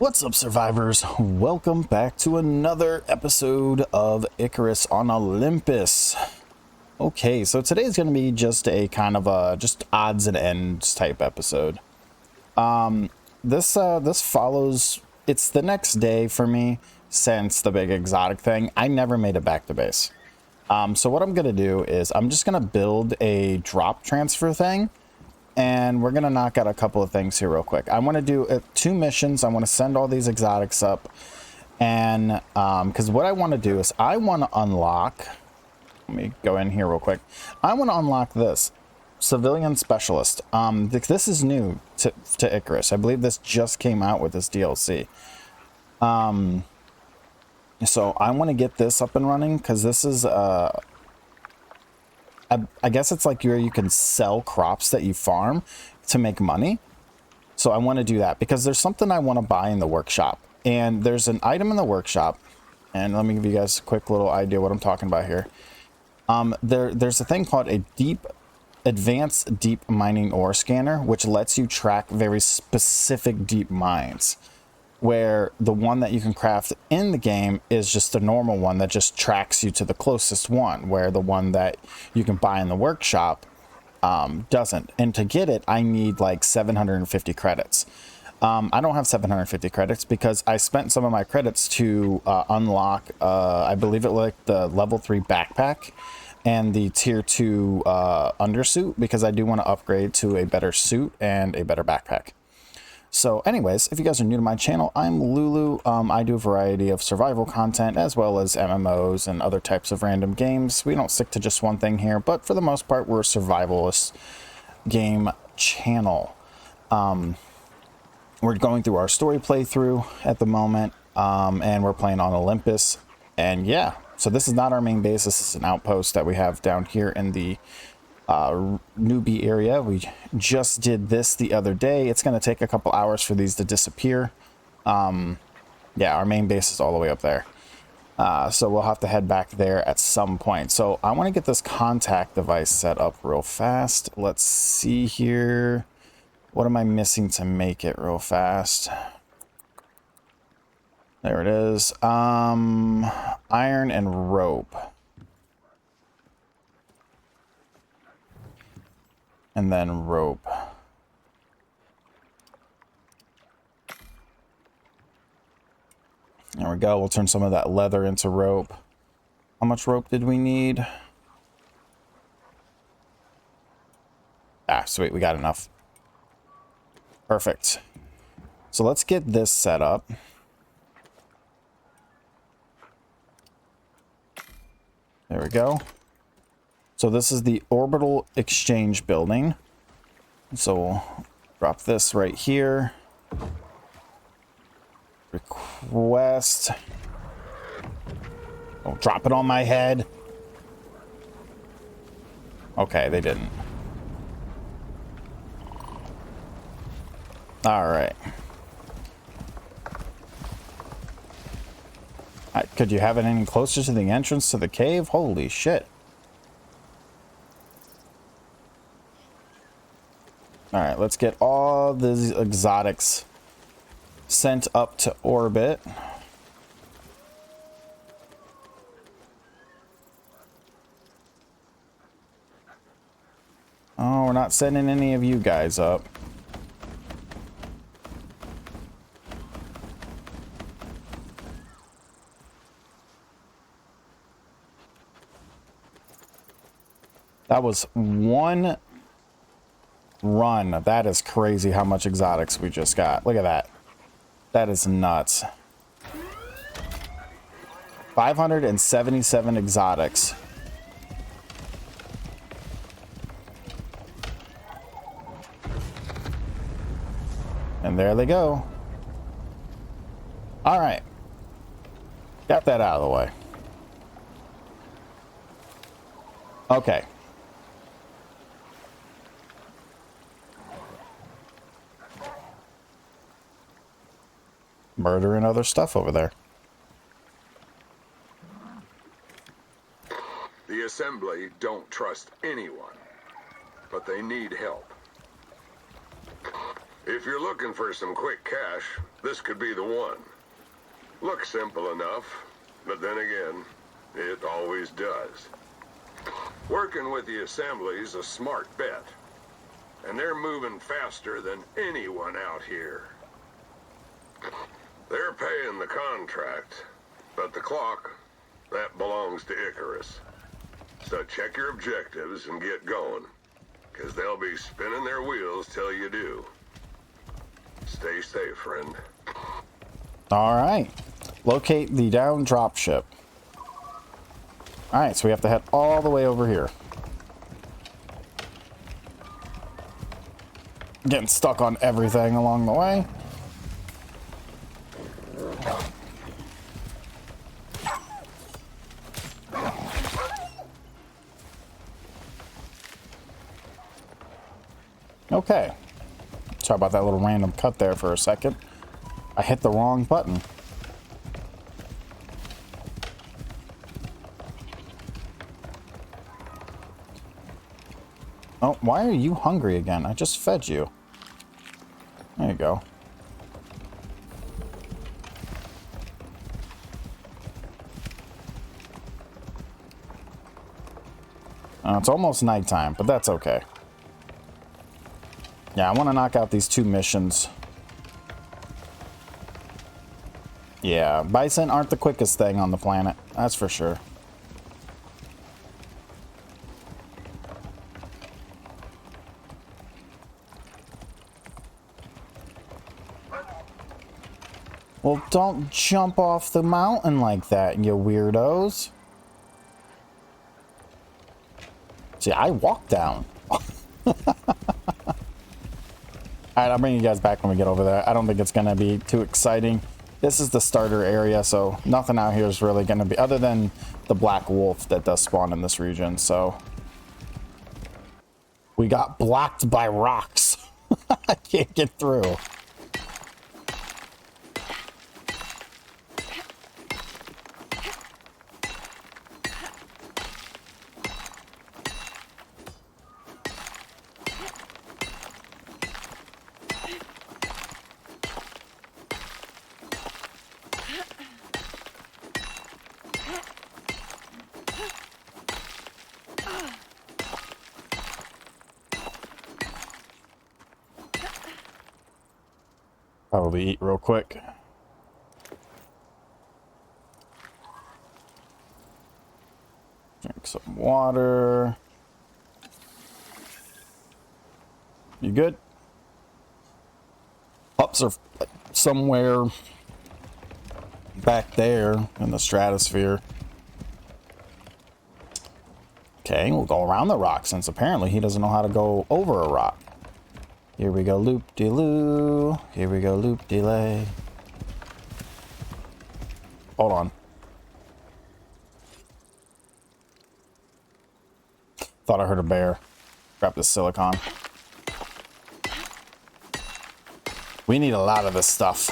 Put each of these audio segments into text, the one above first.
What's up, survivors? Welcome back to another episode of Icarus on Olympus. Okay, so today's going to be just a kind of a just odds and ends type episode. This follows, it's the next day for me since the big exotic thing. I never made it back to base. So what I'm going to do is I'm just going to build a drop transfer thing. And we're going to knock out a couple of things here real quick. I want to do 2 missions. I want to send all these exotics up. And because what I want to do is I want to unlock. Let me go in here real quick. I want to unlock this. Civilian Specialist. This is new to Icarus. I believe this just came out with this DLC. So I want to get this up and running because this is... I guess it's like you can sell crops that you farm to make money. So I want to do that because there's something I want to buy in the workshop. And there's an item in the workshop. And let me give you guys a quick little idea what I'm talking about here. There's a thing called a advanced deep mining ore scanner, which lets you track very specific deep mines. Where the one that you can craft in the game is just a normal one that just tracks you to the closest one, where the one that you can buy in the workshop doesn't. And to get it, I need like 750 credits. I don't have 750 credits because I spent some of my credits to unlock, I believe it like the level 3 backpack and the tier 2 undersuit, because I do want to upgrade to a better suit and a better backpack. So anyways, if you guys are new to my channel, I'm Lulu. I do a variety of survival content as well as MMOs and other types of random games. We don't stick to just one thing here, but for the most part, we're a survivalist game channel. We're going through our story playthrough at the moment, and we're playing on Olympus. And yeah, so this is not our main base. This is an outpost that we have down here in the newbie area. We just did this the other day. It's going to take a couple hours for these to disappear. Yeah, our main base is all the way up there. So we'll have to head back there at some point. So I want to get this contact device set up real fast. Let's see here. What am I missing to make it real fast? There it is. Iron and rope. And then rope. There we go. We'll turn some of that leather into rope. How much rope did we need? Ah, sweet. We got enough. Perfect. So let's get this set up. There we go. So this is the orbital exchange building. So we'll drop this right here. Request. Don't drop it on my head. Okay, they didn't. All right. Could you have it any closer to the entrance to the cave? Holy shit. All right, let's get all these exotics sent up to orbit. Oh, we're not sending any of you guys up. That was one run. That is crazy how much exotics we just got. Look at that. That is nuts. 577 exotics. And there they go. All right. Got that out of the way. Okay. Murder and other stuff over there. The Assembly don't trust anyone, but they need help. If you're looking for some quick cash, this could be the one. Looks simple enough, but then again, it always does. Working with the assembly's a smart bet, and they're moving faster than anyone out here. They're paying the contract, but the clock, that belongs to Icarus. So check your objectives and get going, because they'll be spinning their wheels till you do. Stay safe, friend. All right. Locate the downed dropship. All right, so we have to head all the way over here. Getting stuck on everything along the way. Okay. Sorry about that little random cut there for a second. I hit the wrong button. Oh, why are you hungry again? I just fed you. There you go. It's almost nighttime, but that's okay. Yeah, I want to knock out these 2 missions. Yeah, bison aren't the quickest thing on the planet. That's for sure. Well, don't jump off the mountain like that, you weirdos. See, I walked down. Alright, I'll bring you guys back when we get over there. I don't think it's going to be too exciting. This is the starter area, so nothing out here is really going to be... Other than the black wolf that does spawn in this region, so... We got blocked by rocks. I can't get through. Probably eat real quick. Drink some water. You good? Pups are somewhere back there in the stratosphere. Okay, we'll go around the rock since apparently he doesn't know how to go over a rock. Here we go, loop-de-loo. Here we go, loop-de-lay. Hold on. Thought I heard a bear. Grab the silicon. We need a lot of this stuff.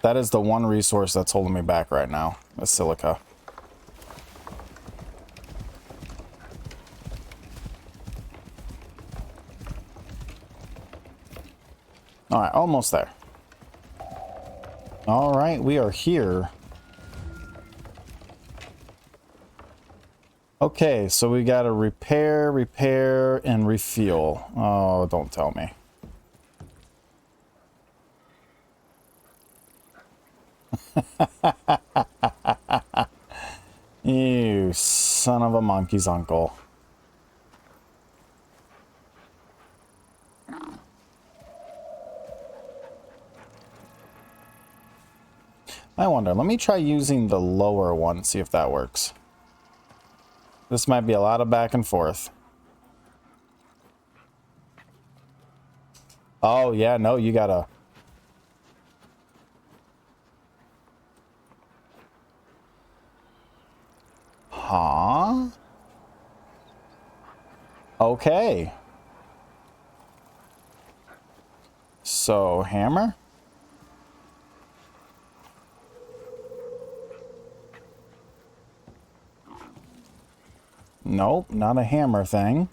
That is the one resource that's holding me back right now, is silica. All right, almost there. All right, we are here. Okay, so we got to repair, and refuel. Oh, don't tell me. You son of a monkey's uncle. I wonder, let me try using the lower one, see if that works. This might be a lot of back and forth. Oh, yeah, no, you gotta... Huh? Okay. So, hammer? Nope, not a hammer thing.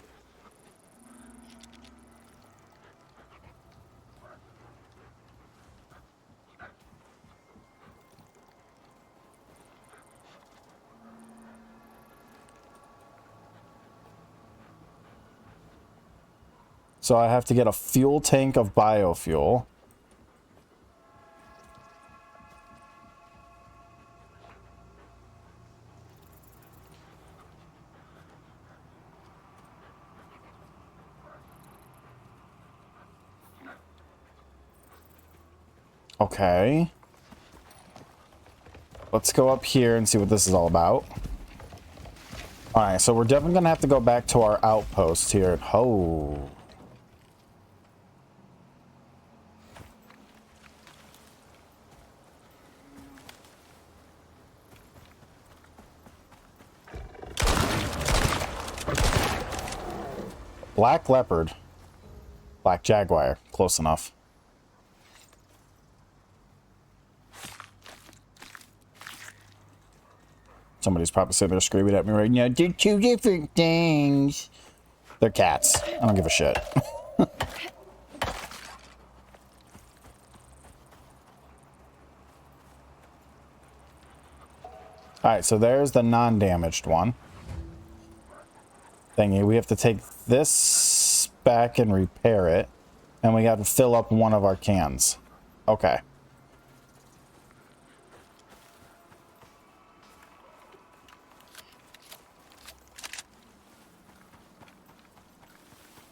So I have to get a fuel tank of biofuel. Okay. Let's go up here and see what this is all about. Alright, so we're definitely going to have to go back to our outpost here. Oh. Black leopard. Black jaguar. Close enough. Somebody's probably sitting there screaming at me right now. They're two different things. They're cats. I don't give a shit. Alright, so there's the non-damaged one. Thingy. We have to take this back and repair it. And we got to fill up one of our cans. Okay.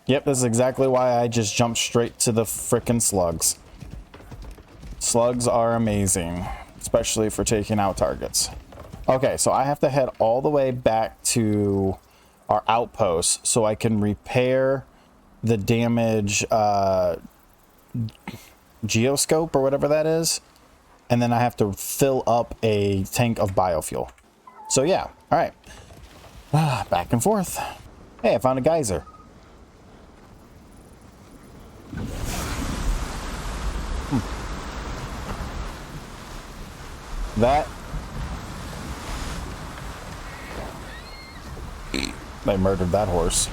Yep, this is exactly why I just jumped straight to the frickin' slugs. Slugs are amazing, especially for taking out targets. Okay, so I have to head all the way back to our outpost so I can repair the damage geoscope or whatever that is. And then I have to fill up a tank of biofuel. So yeah, all right. Back and forth. Hey, I found a geyser. That they murdered that horse.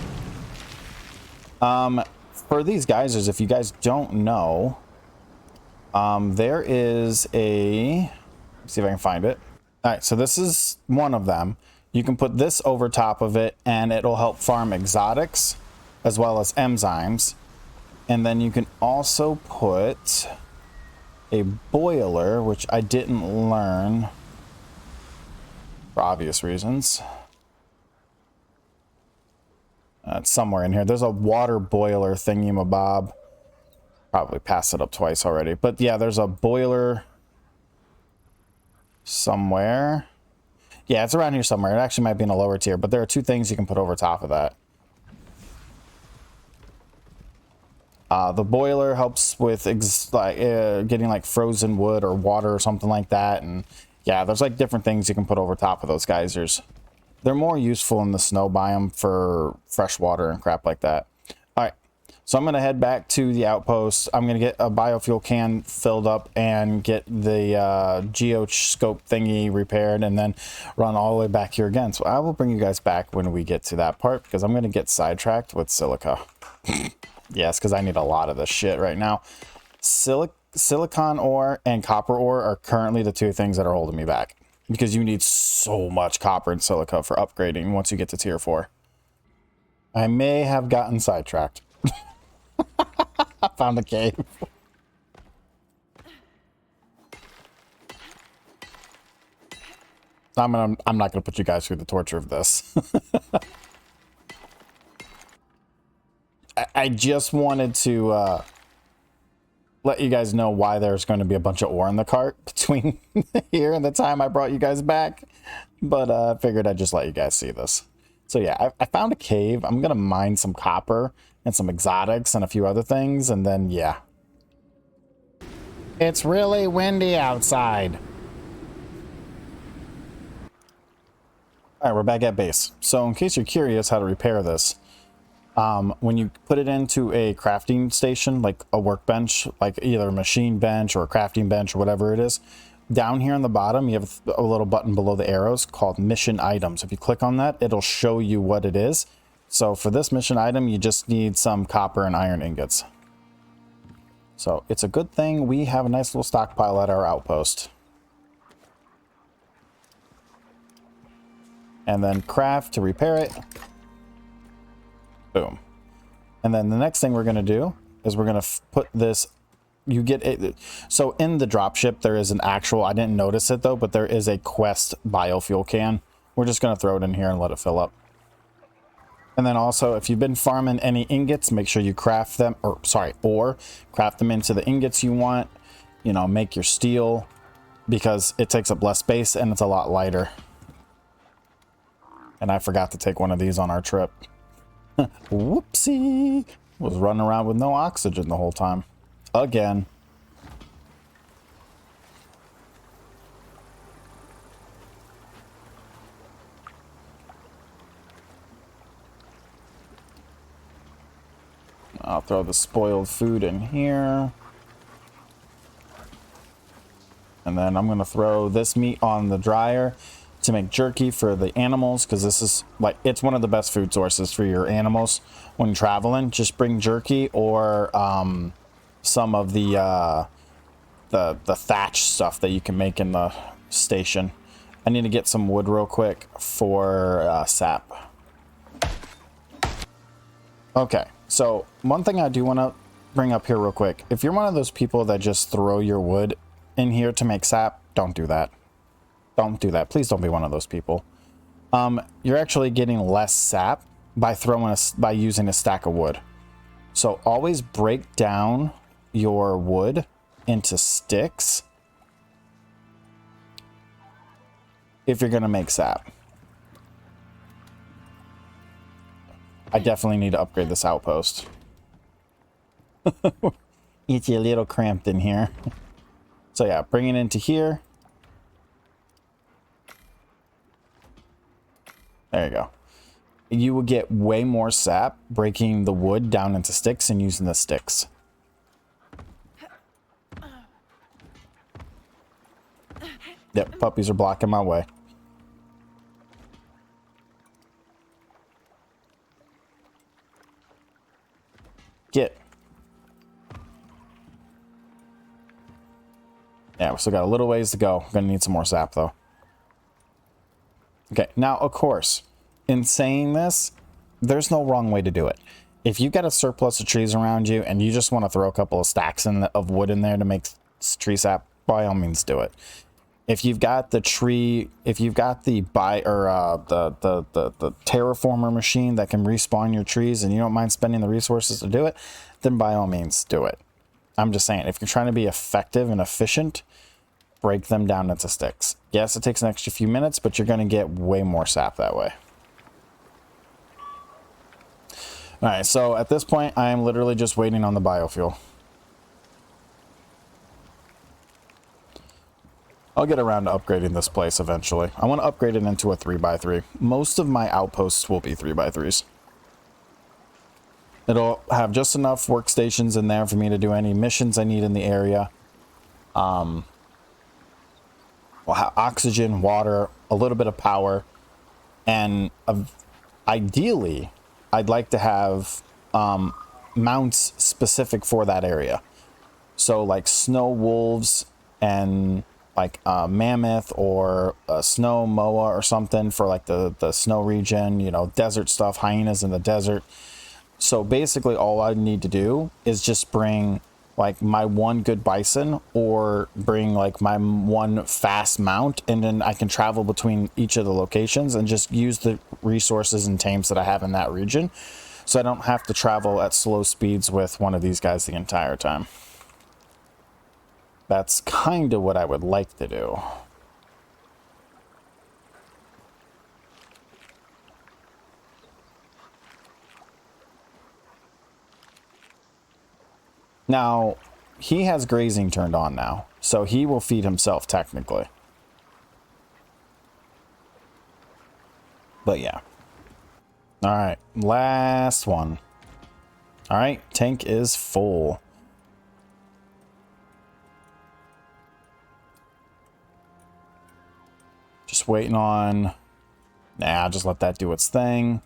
For these geysers, if you guys don't know, there is a, let's see if I can find it. All right, so this is one of them. You can put this over top of it and it'll help farm exotics as well as enzymes. And then you can also put a boiler, which I didn't learn for obvious reasons. It's somewhere in here. There's a water boiler thingy-mabob. Probably passed it up twice already. But yeah, there's a boiler somewhere. Yeah, it's around here somewhere. It actually might be in a lower tier, but there are two things you can put over top of that. The boiler helps with getting like frozen wood or water or something like that. And yeah, there's like different things you can put over top of those geysers. They're more useful in the snow biome for fresh water and crap like that. All right, so I'm going to head back to the outpost. I'm going to get a biofuel can filled up and get the geoscope thingy repaired and then run all the way back here again. So I will bring you guys back when we get to that part because I'm going to get sidetracked with silica. Yes, because I need a lot of this shit right now. Silicon ore and copper ore are currently the two things that are holding me back. Because you need so much copper and silica for upgrading once you get to tier 4. I may have gotten sidetracked. I found a cave. I'm not gonna put you guys through the torture of this. I just wanted to let you guys know why there's going to be a bunch of ore in the cart between here and the time I brought you guys back. But I figured I'd just let you guys see this. So yeah, I found a cave. I'm going to mine some copper and some exotics and a few other things. And then, yeah. It's really windy outside. All right, we're back at base. So in case you're curious how to repair this, when you put it into a crafting station, like a workbench, like either a machine bench or a crafting bench or whatever it is, down here on the bottom, you have a little button below the arrows called mission items. If you click on that, it'll show you what it is. So for this mission item, you just need some copper and iron ingots. So it's a good thing we have a nice little stockpile at our outpost. And then craft to repair it. Boom. And then the next thing we're going to do is we're going to put this, you get it. So in the dropship, there is an actual, I didn't notice it though, but there is a quest biofuel can. We're just going to throw it in here and let it fill up. And then also, if you've been farming any ingots, make sure you craft them, or craft them into the ingots you want. You know, make your steel, because it takes up less space and it's a lot lighter. And I forgot to take one of these on our trip. Whoopsie! Was running around with no oxygen the whole time. Again. I'll throw the spoiled food in here. And then I'm going to throw this meat on the dryer to make jerky for the animals, because this is like, it's one of the best food sources for your animals when traveling. Just bring jerky or some of the thatch stuff that you can make in the station. I need to get some wood real quick for sap. Okay, so one thing I do want to bring up here real quick. If you're one of those people that just throw your wood in here to make sap, don't do that. Don't do that. Please don't be one of those people. You're actually getting less sap by using a stack of wood. So always break down your wood into sticks if you're going to make sap. I definitely need to upgrade this outpost. It's a little cramped in here. So yeah, bring it into here. There you go. You will get way more sap breaking the wood down into sticks and using the sticks. Yep, puppies are blocking my way. Get. Yeah, we still got a little ways to go. Gonna need some more sap though. Okay, now of course, in saying this, there's no wrong way to do it. If you've got a surplus of trees around you and you just want to throw a couple of stacks of wood in there to make tree sap, by all means do it. If you've got the terraformer machine that can respawn your trees and you don't mind spending the resources to do it, then by all means do it. I'm just saying, if you're trying to be effective and efficient, break them down into sticks. Yes, it takes an extra few minutes, but you're going to get way more sap that way. All right, so at this point, I am literally just waiting on the biofuel. I'll get around to upgrading this place eventually. I want to upgrade it into a 3x3. Most of my outposts will be 3x3s. It'll have just enough workstations in there for me to do any missions I need in the area. We'll have oxygen, water, a little bit of power, and ideally, I'd like to have mounts specific for that area. So like snow wolves and like a mammoth or a snow moa or something for like the snow region, you know, desert stuff, hyenas in the desert. So basically all I need to do is just bring like my one good bison or bring like my one fast mount, and then I can travel between each of the locations and just use the resources and tames that I have in that region. So I don't have to travel at slow speeds with one of these guys the entire time. That's kind of what I would like to do. Now, he has grazing turned on now, so he will feed himself technically. But yeah. All right, last one. All right, tank is full. just waiting on... Nah, just let that do its thing.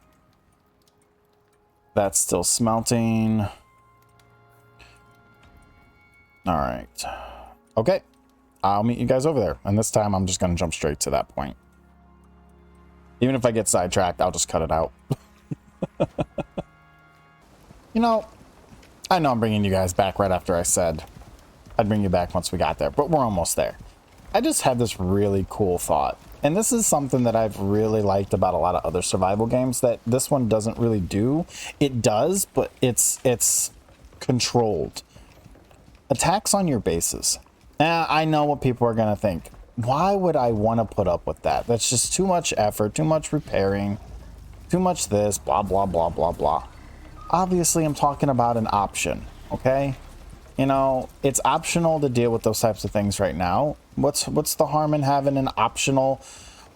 That's still smelting. All right. Okay. I'll meet you guys over there. And this time I'm just going to jump straight to that point. Even if I get sidetracked, I'll just cut it out. You know, I know I'm bringing you guys back right after I said I'd bring you back once we got there, but we're almost there. I just had this really cool thought. And this is something that I've really liked about a lot of other survival games that this one doesn't really do. It does, but it's controlled. Attacks on your bases. Now, I know what people are going to think. Why would I want to put up with that? That's just too much effort, too much repairing, too much this, blah, blah, blah, blah, blah. Obviously, I'm talking about an option, okay? You know, it's optional to deal with those types of things right now. What's the harm in having an optional,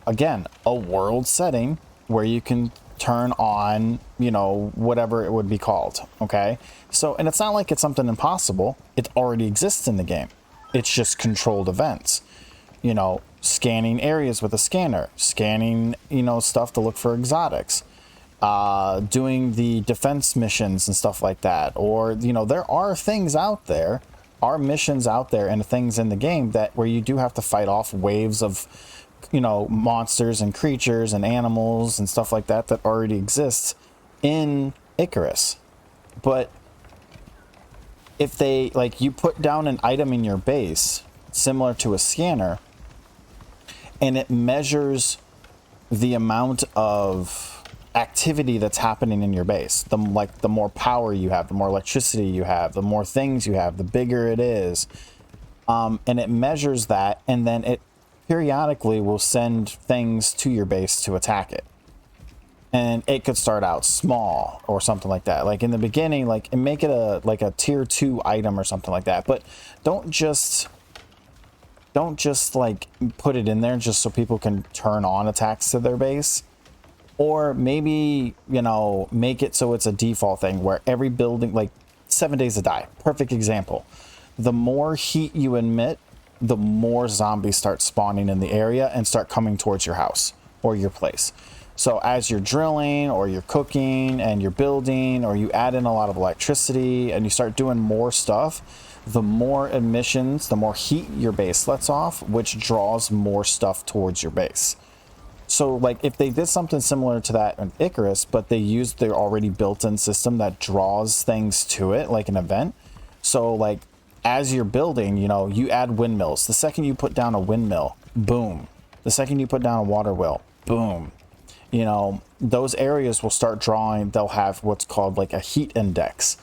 again, a world setting where you can turn on, you know, whatever it would be called, okay? So, and it's not like it's something impossible. It already exists in the game. It's just controlled events. You know, scanning areas with a scanner, scanning, you know, stuff to look for exotics, doing the defense missions and stuff like that. Or, you know, there are things out there, are missions out there and things in the game that where you do have to fight off waves of, you know, monsters and creatures and animals and stuff like that that already exists in Icarus. But if they, like, you put down an item in your base similar to a scanner and it measures the amount of activity that's happening in your base, the more power you have, the more electricity you have, the more things you have, the bigger it is, and it measures that, and then it periodically will send things to your base to attack it. And it could start out small or something like that, like in the beginning, like, and make it a tier 2 item or something like that. But don't just like put it in there just so people can turn on attacks to their base. Or maybe, you know, make it so it's a default thing where every building, like 7 Days to Die, perfect example. The more heat you emit, the more zombies start spawning in the area and start coming towards your house or your place. So as you're drilling or you're cooking and you're building or you add in a lot of electricity and you start doing more stuff, the more emissions, the more heat your base lets off, which draws more stuff towards your base. So, like, if they did something similar to that in Icarus, but they used their already built-in system that draws things to it, like an event. So, like, as you're building, you know, you add windmills. The second you put down a windmill, boom. The second you put down a water wheel, boom. You know, those areas will start drawing, they'll have what's called like a heat index.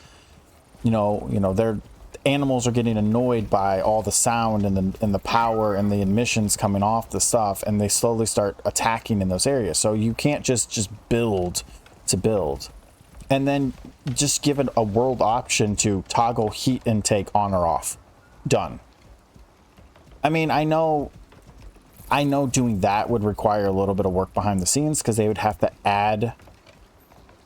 You know, their animals are getting annoyed by all the sound and the power and the emissions coming off the stuff, and they slowly start attacking in those areas. So you can't just build to build. And then just give it a world option to toggle heat intake on or off. Done. I mean, I know doing that would require a little bit of work behind the scenes because they would have to add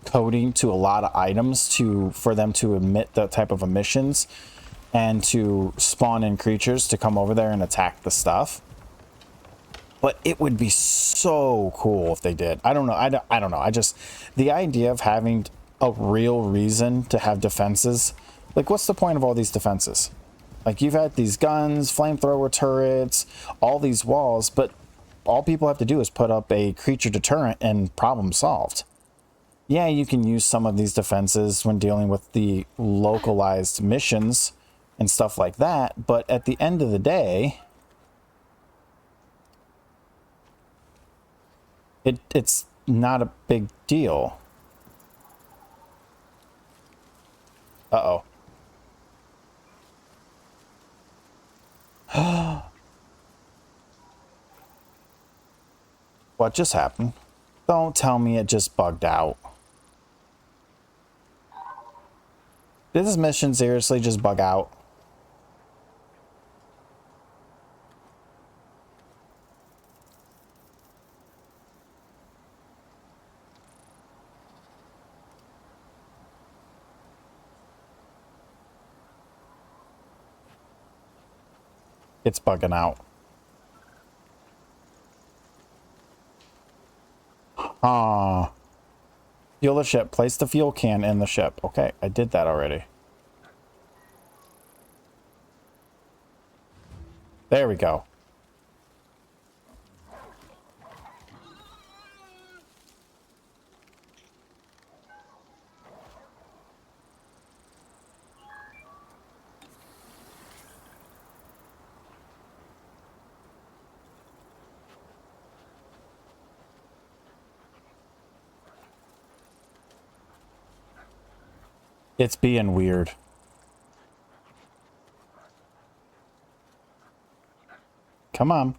coding to a lot of items for them to emit that type of emissions and to spawn in creatures to come over there and attack the stuff. But it would be so cool if they did. I don't know. I don't know. The idea of having a real reason to have defenses, like, what's the point of all these defenses? Like, you've had these guns, flamethrower turrets, all these walls, but all people have to do is put up a creature deterrent and problem solved. Yeah, you can use some of these defenses when dealing with the localized missions and stuff like that, but at the end of the day, it's not a big deal. Uh-oh. What just happened? Don't tell me it just bugged out. Did this mission seriously just bug out? It's bugging out. Fuel the ship. Place the fuel can in the ship. Okay, I did that already. There we go. It's being weird. Come on.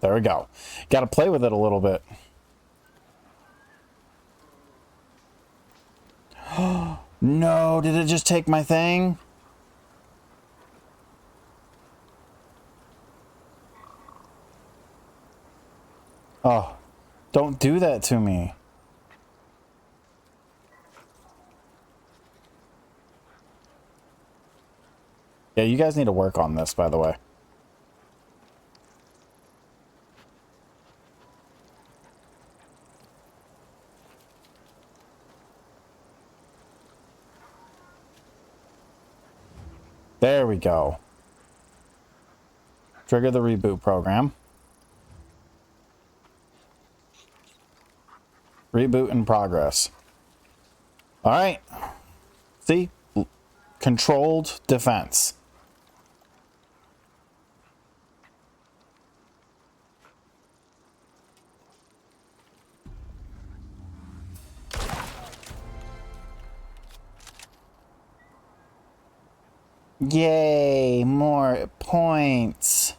There we go. Got to play with it a little bit. No, did it just take my thing? Oh, don't do that to me. Yeah, you guys need to work on this, by the way. There we go. Trigger the reboot program. Reboot in progress. All right. See? Controlled defense. Yay, more points.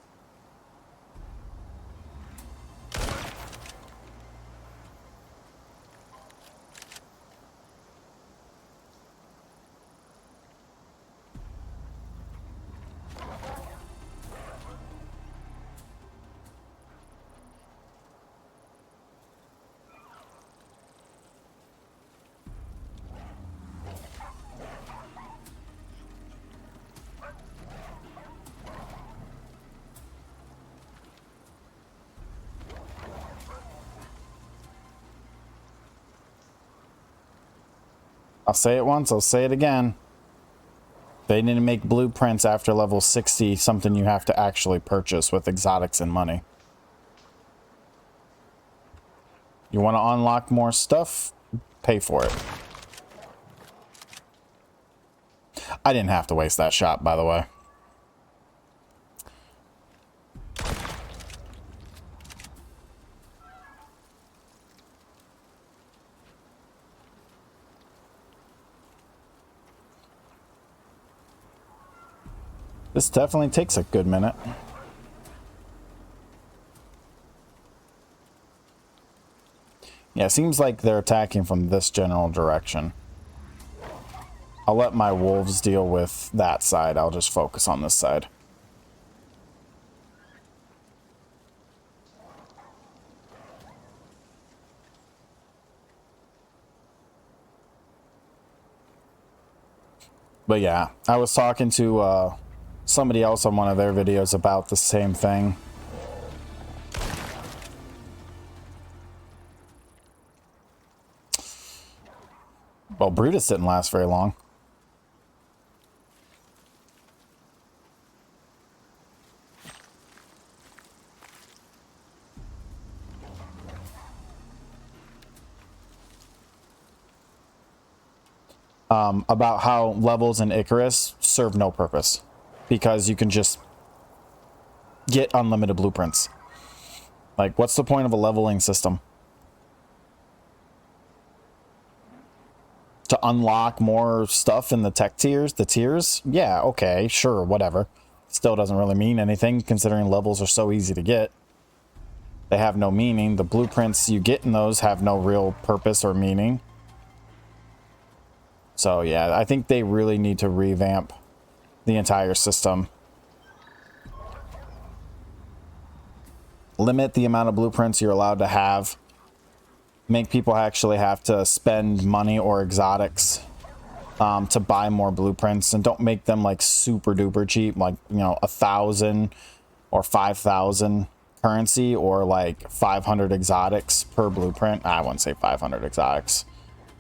I'll say it once, I'll say it again. They need to make blueprints after level 60, something you have to actually purchase with exotics and money. You want to unlock more stuff? Pay for it. I didn't have to waste that shot, by the way. This definitely takes a good minute. Yeah, it seems like they're attacking from this general direction. I'll let my wolves deal with that side. I'll just focus on this side. But yeah, I was talking to somebody else on one of their videos about the same thing. Well, Brutus didn't last very long. About how levels in Icarus serve no purpose because you can just get unlimited blueprints. Like, what's the point of a leveling system? To unlock more stuff in the tech tiers, the tiers? Yeah, okay, sure, whatever. Still doesn't really mean anything considering levels are so easy to get. They have no meaning. The blueprints you get in those have no real purpose or meaning. So yeah, I think they really need to revamp the entire system. Limit the amount of blueprints you're allowed to have. Make people actually have to spend money or exotics to buy more blueprints, and don't make them like super duper cheap, like, you know, 1,000 or 5,000. currency or like 500 exotics per blueprint. I wouldn't say 500 exotics.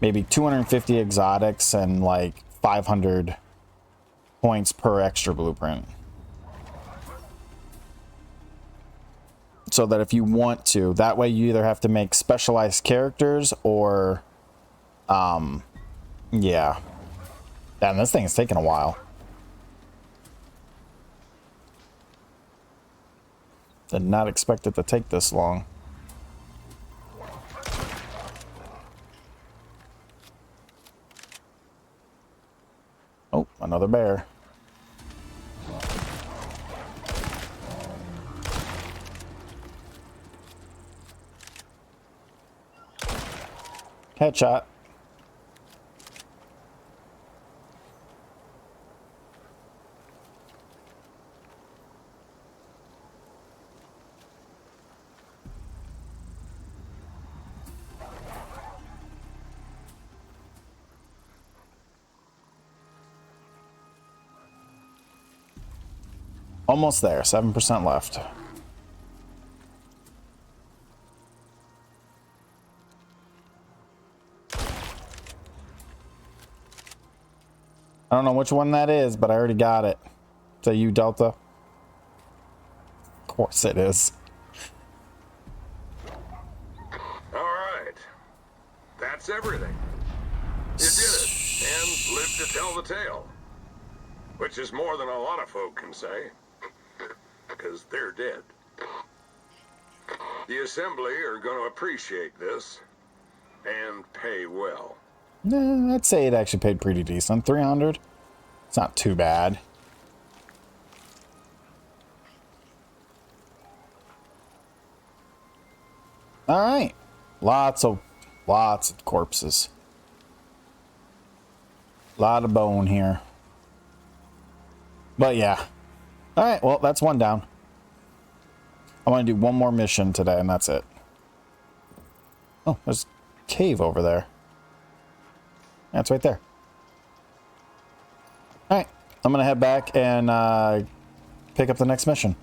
Maybe 250 exotics and like 500 points per extra blueprint. So that if you want to, that way you either have to make specialized characters or, yeah. Damn, this thing is taking a while. Did not expect it to take this long. Oh, another bear. Headshot. Almost there, 7% left. I don't know which one that is, but I already got it. Is that you, Delta? Of course it is. All right. That's everything. You did it, and lived to tell the tale. Which is more than a lot of folk can say. Because they're dead. The Assembly are going to appreciate this. And pay well. Nah, I'd say it actually paid pretty decent. 300. It's not too bad. All right. Lots of corpses. Lot of bone here. But yeah. All right. Well, that's one down. I want to do one more mission today, and that's it. Oh, there's a cave over there. Yeah, it's right there. All right. I'm going to head back and pick up the next mission.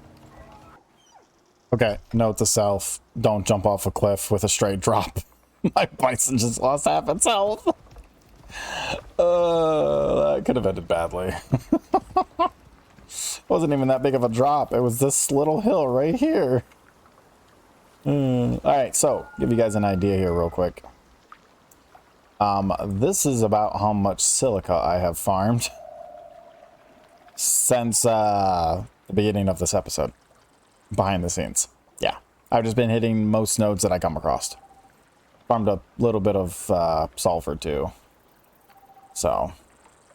Okay. Note to self. Don't jump off a cliff with a straight drop. My bison just lost half its health. That could have ended badly. Wasn't even that big of a drop. It was this little hill right here. All right, so give you guys an idea here real quick. This is about how much silica I have farmed since the beginning of this episode. Behind the scenes. Yeah, I've just been hitting most nodes that I come across. Farmed a little bit of sulfur too. So,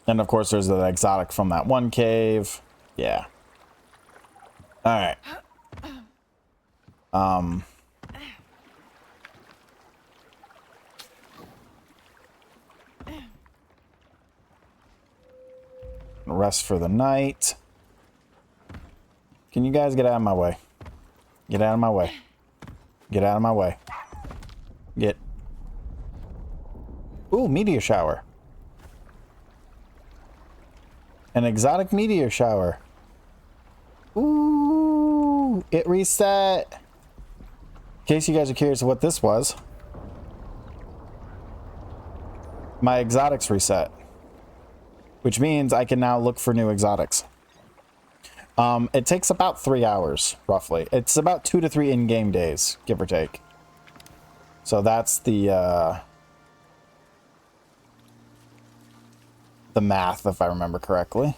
and of course there's the exotic from that one cave. Yeah. All right. Rest for the night. Can you guys get out of my way? Get out of my way. Get out of my way. Get. Ooh, meteor shower. An exotic meteor shower. Ooh, it reset. In case you guys are curious what this was, my exotics reset, which means I can now look for new exotics. It takes about 3 hours, roughly. It's about 2 to 3 in-game days, give or take. So that's the math, if I remember correctly.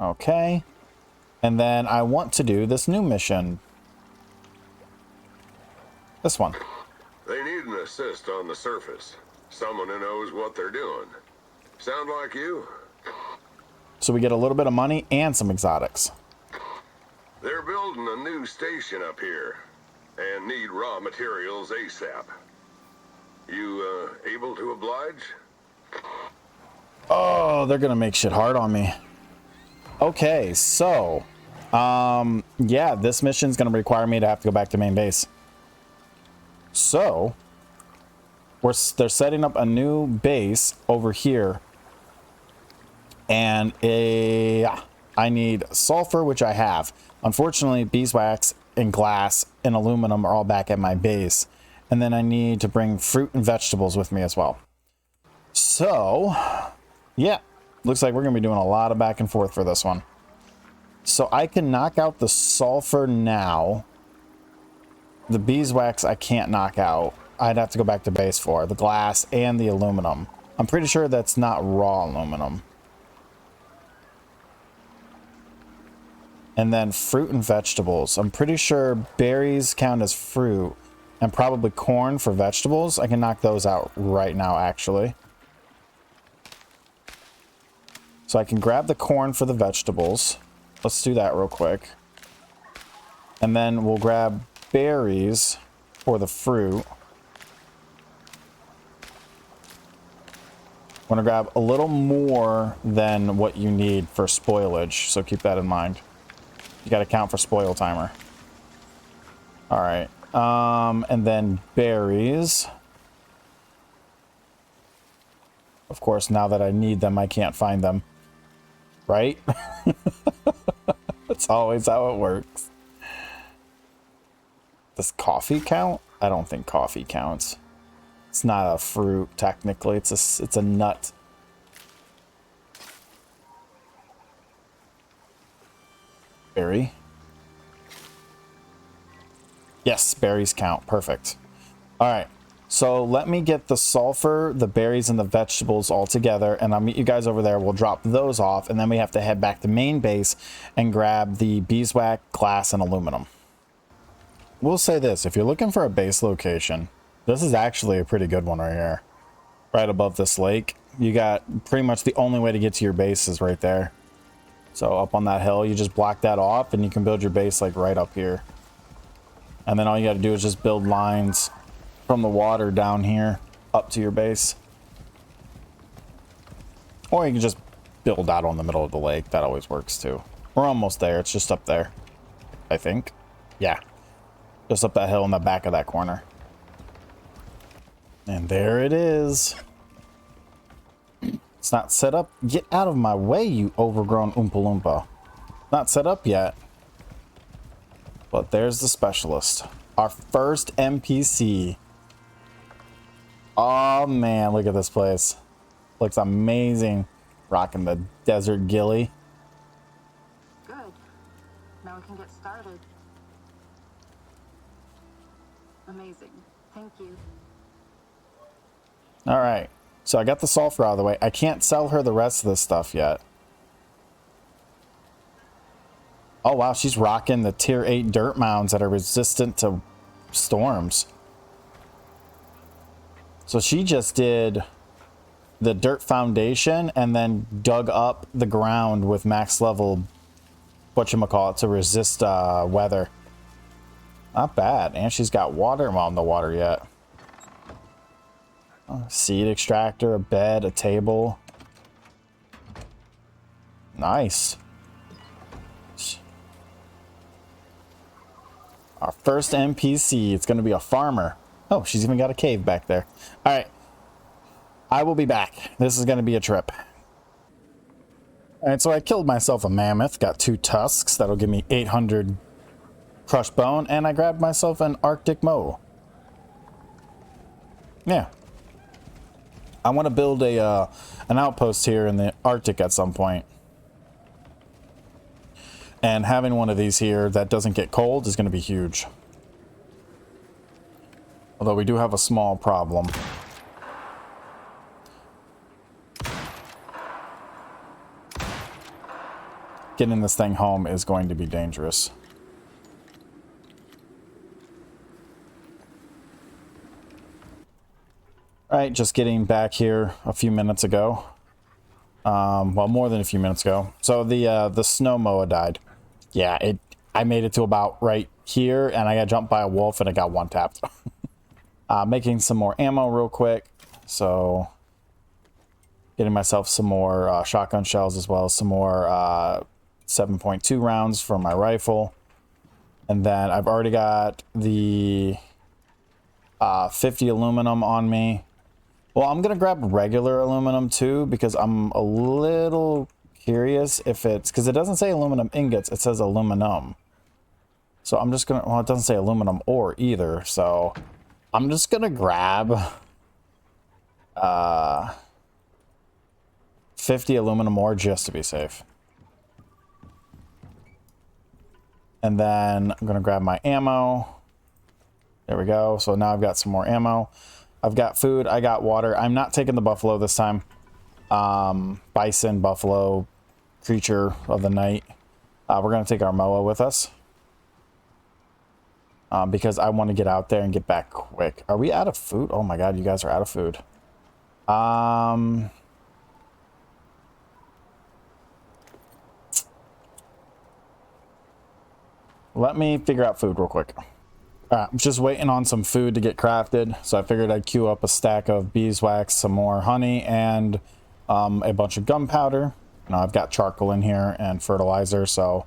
Okay. And then I want to do this new mission. This one. They need an assist on the surface. Someone who knows what they're doing. Sound like you? So we get a little bit of money and some exotics. They're building a new station up here. And need raw materials ASAP. You, able to oblige? Oh, they're gonna make shit hard on me. Okay, so... yeah, this mission's gonna require me to have to go back to main base. So... they're setting up a new base over here. And I need sulfur, which I have. Unfortunately, beeswax and glass and aluminum are all back at my base. And then I need to bring fruit and vegetables with me as well. So, yeah, looks like we're going to be doing a lot of back and forth for this one. So I can knock out the sulfur now. The beeswax I can't knock out. I'd have to go back to base for the glass and the aluminum. I'm pretty sure that's not raw aluminum. And then fruit and vegetables. I'm pretty sure berries count as fruit and probably corn for vegetables. I can knock those out right now, actually. So I can grab the corn for the vegetables. Let's do that real quick. And then we'll grab berries for the fruit. I'm going to grab a little more than what you need for spoilage, so keep that in mind. You got to count for spoil timer. All right. And then berries. Of course, now that I need them, I can't find them. Right? That's always how it works. Does coffee count? I don't think coffee counts. It's not a fruit, technically. It's a nut. Berry. Yes, berries count. Perfect. All right. So let me get the sulfur, the berries, and the vegetables all together, and I'll meet you guys over there. We'll drop those off, and then we have to head back to main base and grab the beeswax, glass, and aluminum. We'll say this. If you're looking for a base location, this is actually a pretty good one right here. Right above this lake. You got pretty much the only way to get to your base is right there. So up on that hill, you just block that off, and you can build your base like right up here. And then all you got to do is just build lines from the water down here up to your base. Or you can just build out on the middle of the lake. That always works too. We're almost there. It's just up there, I think. Yeah. Just up that hill in the back of that corner. And there it is. It's not set up. Get out of my way, you overgrown Oompa Loompa. Not set up yet. But there's the specialist. Our first NPC. Oh man, look at this place. Looks amazing. Rocking the desert ghillie. Good. Now we can get started. Amazing. Thank you. All right. So I got the sulfur out of the way. I can't sell her the rest of this stuff yet. Oh wow, she's rocking the tier 8 dirt mounds that are resistant to storms. So she just did the dirt foundation and then dug up the ground with max level, whatchamacallit, to resist weather. Not bad. And she's got water. Well, no water yet. Seed extractor, a bed, a table. Nice. Our first NPC. It's going to be a farmer. Oh, she's even got a cave back there. All right. I will be back. This is going to be a trip. All right, so I killed myself a mammoth. Got 2 tusks. That'll give me 800 crushed bone. And I grabbed myself an Arctic moe. Yeah. I want to build an outpost here in the Arctic at some point. And having one of these here that doesn't get cold is going to be huge. Although we do have a small problem. Getting this thing home is going to be dangerous. All right, just getting back here a few minutes ago. Well, more than a few minutes ago. So the snow moa died. Yeah, I made it to about right here, and I got jumped by a wolf, and it got one-tapped. Making some more ammo real quick. So getting myself some more shotgun shells, as well as some more 7.2 rounds for my rifle. And then I've already got the 50 aluminum on me. Well, I'm going to grab regular aluminum too, because I'm a little curious if it's, because it doesn't say aluminum ingots, it says aluminum. So I'm just gonna, well, it doesn't say aluminum ore either, so I'm just gonna grab 50 aluminum ore just to be safe. And then I'm gonna grab my ammo. There we go. So now I've got some more ammo. I've got food, I got water. I'm not taking the buffalo this time. Bison, buffalo, creature of the night. We're gonna take our moa with us. Because I want to get out there and get back quick. Are we out of food? Oh my god, you guys are out of food. Let me figure out food real quick. Alright, I'm just waiting on some food to get crafted. So I figured I'd queue up a stack of beeswax, some more honey, and a bunch of gunpowder. You know, I've got charcoal in here and fertilizer, so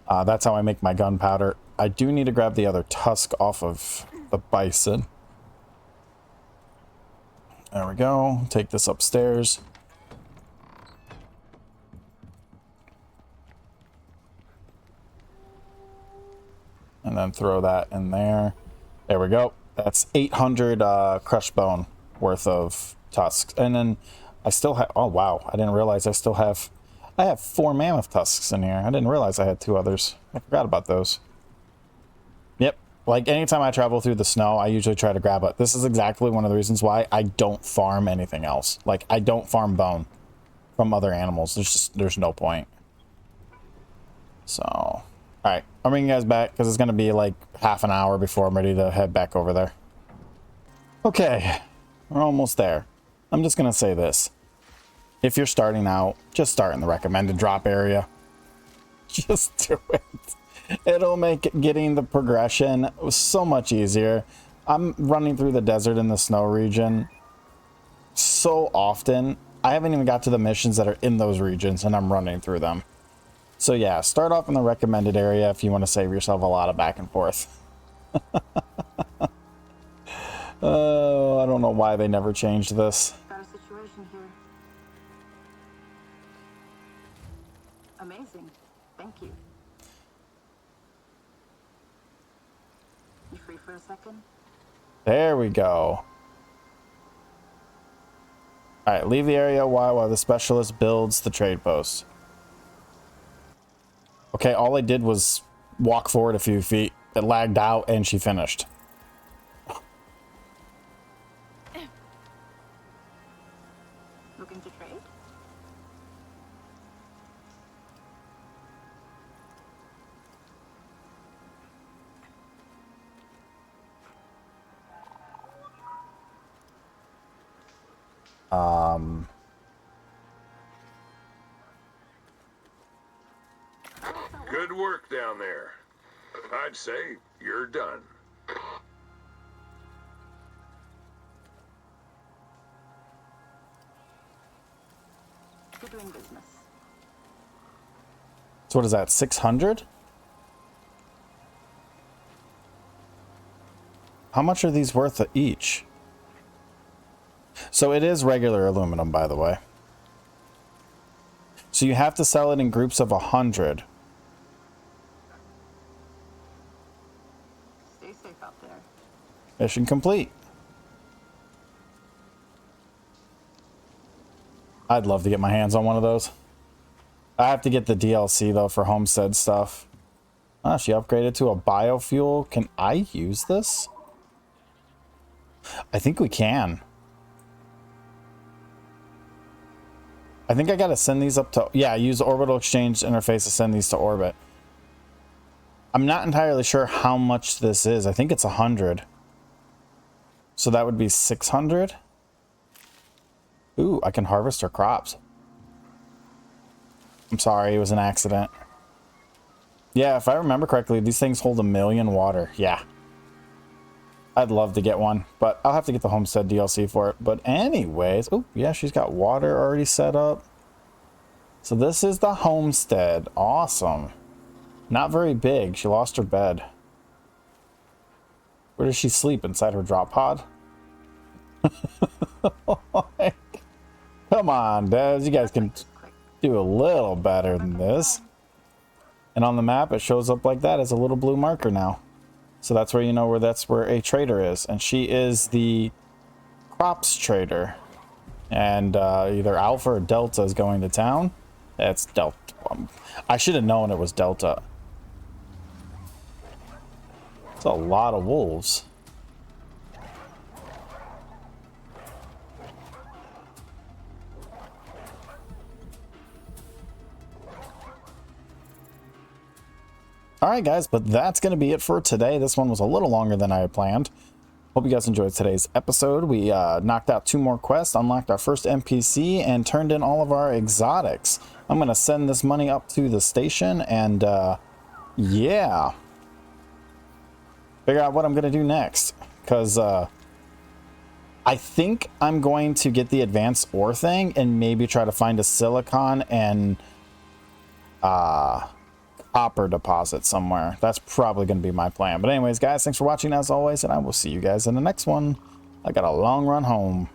that's how I make my gunpowder. I do need to grab the other tusk off of the bison. There we go. Take this upstairs. And then throw that in there. There we go. That's 800 crushed bone worth of tusks. And then I still have, oh wow, I didn't realize I have 4 mammoth tusks in here. I didn't realize I had 2 others. I forgot about those. Yep. Like anytime I travel through the snow, I usually try to grab it. This is exactly one of the reasons why I don't farm anything else. Like I don't farm bone from other animals. There's no point. So, all right, I'll bring you guys back because it's going to be like half an hour before I'm ready to head back over there. Okay, we're almost there. I'm just going to say this. If you're starting out, just start in the recommended drop area. Just do it. It'll make getting the progression so much easier. I'm running through the desert in the snow region so often. I haven't even got to the missions that are in those regions and I'm running through them. So yeah, start off in the recommended area if you want to save yourself a lot of back and forth. Oh, I don't know why they never changed this. Got a situation here. Amazing. Thank you. You free for a second? There we go. Alright, leave the area while the specialist builds the trade post. Okay, all I did was walk forward a few feet. It lagged out and she finished. Looking to trade? Good work down there. I'd say you're done. You're doing business. So what is that, 600? How much are these worth each? So it is regular aluminum, by the way. So you have to sell it in groups of 100. Stay safe out there. Mission complete. I'd love to get my hands on one of those. I have to get the DLC though for homestead stuff. Ah, she upgraded to a biofuel. Can I use this? I think we can. I think I gotta send these up to, yeah, use the orbital exchange interface to send these to orbit. I'm not entirely sure how much this is. I think it's 100. So that would be 600. Ooh, I can harvest her crops. I'm sorry, it was an accident. Yeah, if I remember correctly, these things hold 1,000,000 water. Yeah. I'd love to get one, but I'll have to get the homestead DLC for it. But anyways, oh yeah, she's got water already set up. So this is the homestead. Awesome. Not very big. She lost her bed. Where does she sleep? Inside her drop pod? Come on, Des. You guys can do a little better than this. And on the map, it shows up like that as a little blue marker now. So that's where you know where a trader is. And she is the crops trader. And either Alpha or Delta is going to town. That's Delta. I should have known it was Delta. It's a lot of wolves. Alright guys, but that's going to be it for today. This one was a little longer than I had planned. Hope you guys enjoyed today's episode. We knocked out 2 more quests, unlocked our first NPC, and turned in all of our exotics. I'm going to send this money up to the station and, yeah. Figure out what I'm going to do next. Because, I think I'm going to get the advanced ore thing and maybe try to find a silicon and, copper deposit somewhere. That's probably going to be my plan. But anyways, guys, thanks for watching as always, and I will see you guys in the next one. I got a long run home.